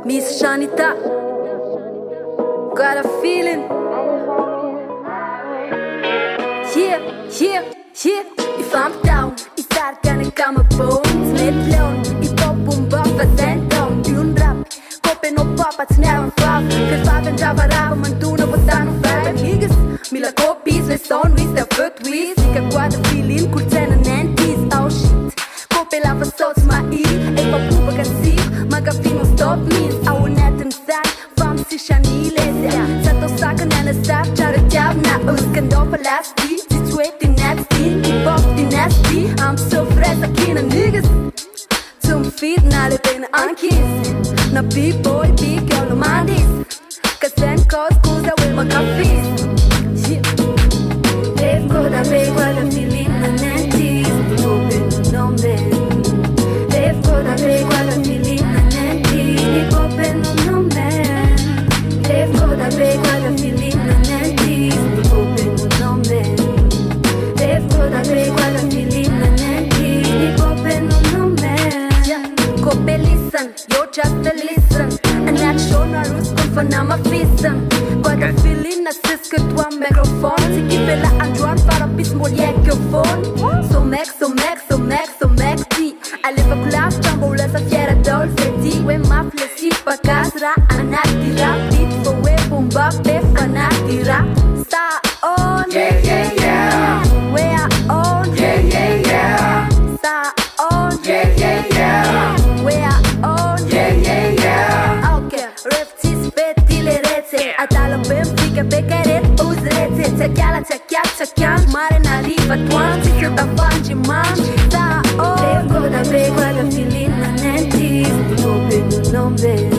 Miss Shanita, got a feeling. Yeah. If I'm down, I starka neka më punë Smet plon, I popun bëfa senton Dun rap, kope no papa të nërën faf Kër fapen gjava rapë më ndu në vëta në fajpe Niggas, mila kopis, le son wis, te fët wis Ika guada filin, kur cene nentis, oh shit Kope la fësot ma I, e pa pupa ka si Ma ka fino stop mis, a unetën sak Fam si shanile, sa to sakën e në staf Qare tjab na këndo për lasti Situeti nasty, hip hop di nasty I'm so fresh, I can't niggas Zum feet, na le bene ankis Na b-boy, b-girl, no mandis Kasen kos, kuza, wil ma kafis Dave koda be, guarda filin na nentis Open no man Dave koda be, guarda filin na nentis Hip open no man Dave koda be, guarda filin na nentis Open no man Dave koda be, guarda filin na nentis Hip open no man Kope listen, yo just a listen And that show na rus kun fa na ma fisen Guarda filin na sis que tua microphone Si ki vela anjuan para pis molje kjo fon So mek ti Ale va klas jambo la sa fiera dolce di We ma flesi pa kasra Anati rap beat for we bomba pe fanati rap Sta on Yeah We are on Yeah Sta on Yeah We are on Yeah Okay, reptis peti le reze Atalo ben fica beccaret uzreze C'acchiala Mare na riva tuan Si che ta fangi mangi Sta on Devo da be guarda filin na nentis Open no be